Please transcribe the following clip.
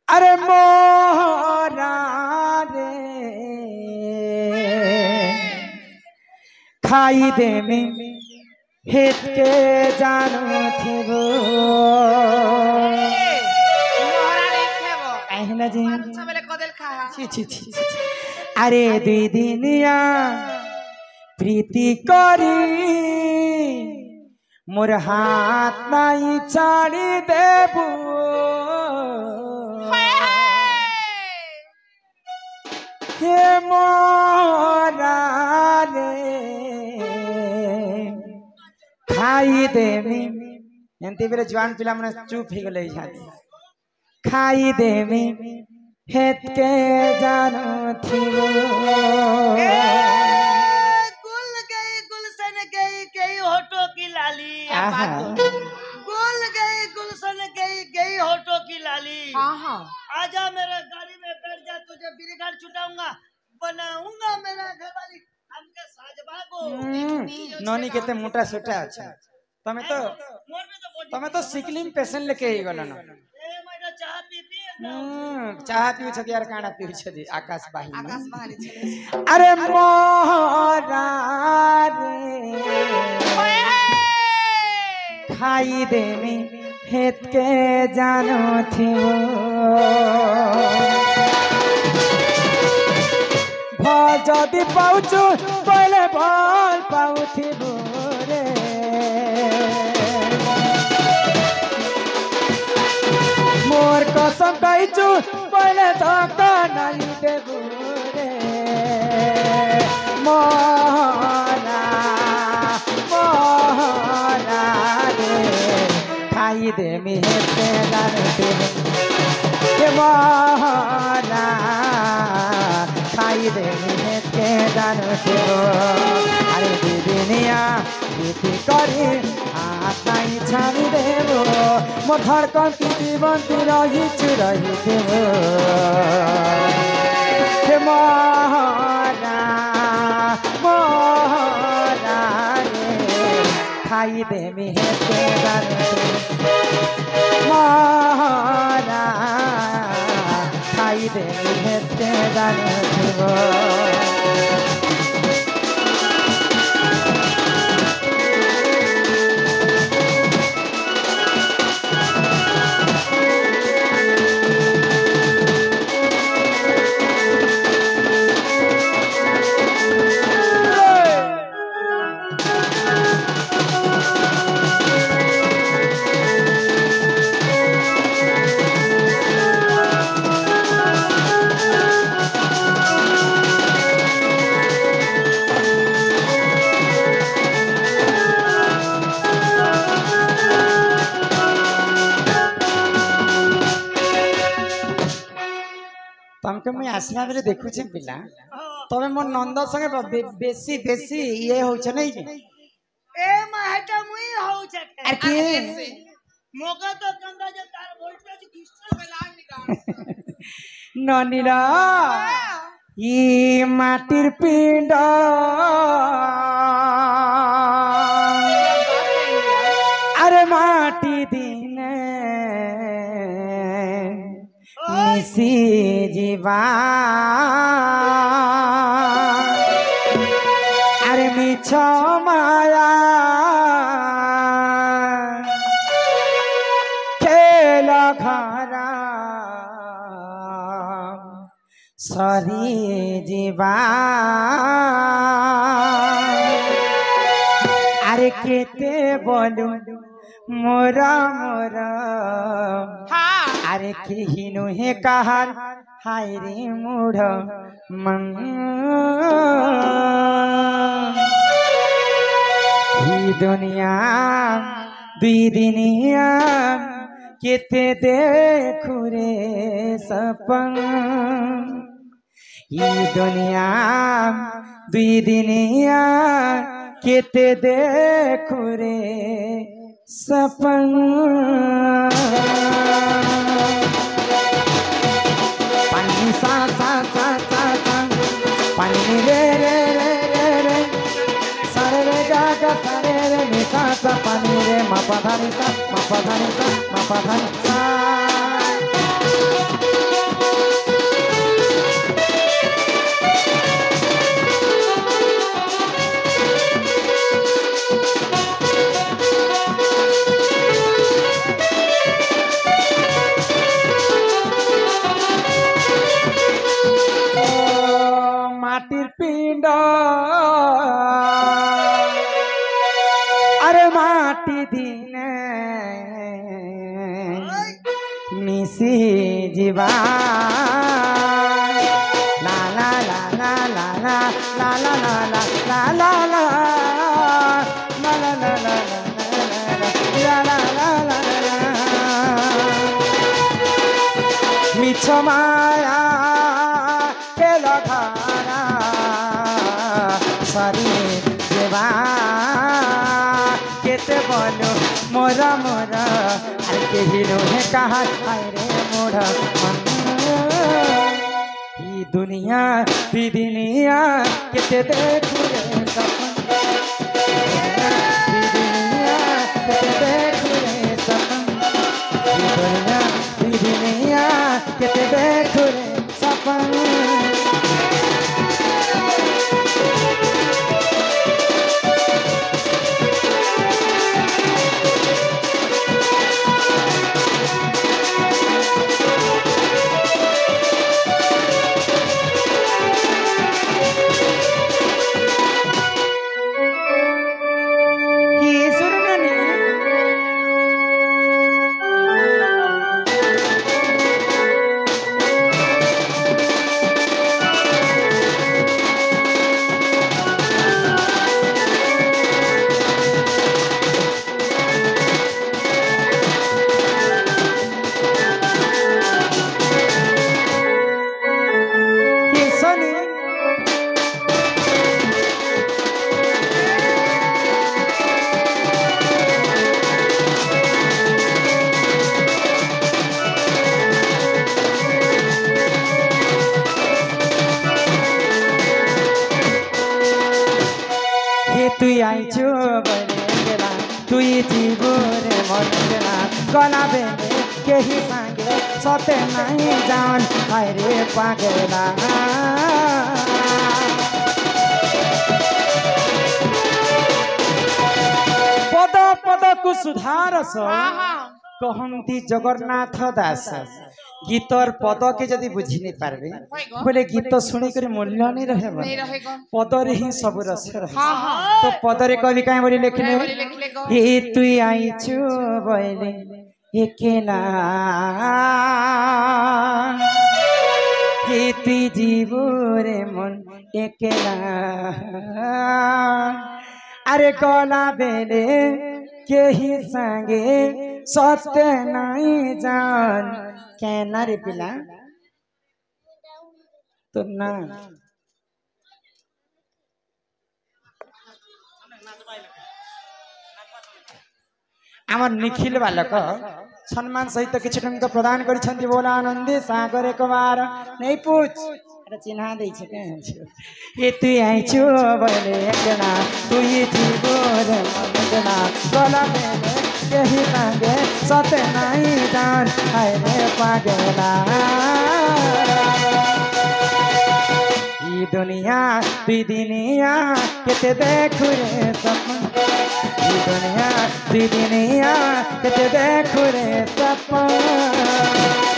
अरे मोरा रे खाई दे में हेत के जानो थेबो कहना जी छी छी छी अरे दुई दिनिया प्रीति करी मोर हाथ नहीं छाड़ी देबू हे मोरा रे खाई देमी एंती बेरे जवान पिला मने चुप हो गले खाई देमी हेत के जानो थीबो गुल गई गुलशन गई होठों की लाली गुल गई गुलशन गई होठों की लाली आजा मेरे गाड़ी में बैठ जा तुझे बिरगाड़ छुटाऊंगा बनाऊंगा मेरा घरवाली हमके साजबा को नोनी केते मोटा सोटा अच्छा तमे तो सिकलिंग पेशेंट लेके ही गला ना चाह पीऊ छ यार काना पीऊ छ आकाश बाही अरे मोरा रे खाई देमी हेत के जानो थियो भल जदि पाउछु पहिले भल पाउथिबो रे मोर कसम कहछु पहिले धक्का नहीं देबो रे मोरा मोरा रे खाई दे मी हेते जानो थियो मोरा खाई दे के जानो थियो अरे दिदिनिया प्रीति करी हाथ नहीं छाड़ी देबो मो धड़कन की बंती रही देबो हे मोहरा मोहरा रे खाई दे मी के जानो मोहरा खाई दे हेते जानो थियो तमके मुई आसला बेले देखुछे पिला तबे मोर नंद संगे बेसी बेसी ये होछ नै ए माहटा मुई होछ अरे के मोगा तो कंदा जे तार वोल्टेज घिस्टर में लाग निकाल ननीरा ई माटिर पिंड अरे माटी दिने मिसी जीवा अरे मिछ माया खेल घरा सरी जीवा अरे केते बोलू मोरा मोरा अरे केहिनु हे कहर हाय रे मूढ़ मन ही दुनिया दुई दिनिया केते देखु रे सपन ही दुनिया दुई दिनिया केते देखु रे सपन पानी सा सा सा सा सा पानी रे रे रे रे रे सारे रे गा गा सारे रे नि सा सा पानी रे मा पा धा नि सा मा पा धा नि सा मा पा धा नि सा আরে মাটি দিনে মিশি জীবা লা লা লা লা লা লা লা লা লা লা লা লা লা মিছ মায়া খেল ধারা সরি দেবা কেতে বলো মোরা মোরা আর কেহি নুহে কাহা রে মোরা ई दुनिया दी दुनिया केते देखू रे सपन दी दुनिया केते देखू रे सपन दी दुनिया केते देखू रे सपन তুই আইছো বলে গেলা তুই জীবনে মনে গেলা গলা বেঁধে কেহি সাঙ্গে সতে নাই জান হায়রে পাগলা পদ পদকু সুধারস कहती जगन्नाथ दास गीतर पद के जदि बुझी नहीं पारबे बोले गीत शुणी कर मूल्य नहीं रहे पदरे ही सब रस तो पदरे कवि कहीं बोली लिखले हे तुई आईचु बोले एकेला हे तुई जीवरे मन एकेला अरे कला बेले के ही संगे सत्य नहीं जान कहना रे पिला तो ना आमर निखिल बालक सम्मान सहित किसी टंका प्रदान करिसेंती बोला आनंदी सागर एक बार नहीं पूछ अरे चिन्हा दे छे ये तू आइछु बोले एकना तू ये जीवन मनजना गला में केही संगे सत नहीं जान हाय रे पागला ई दुनिया दी दुनिया केते देखु रे सपन ई दुनिया दी दुनिया केते देखु रे सपन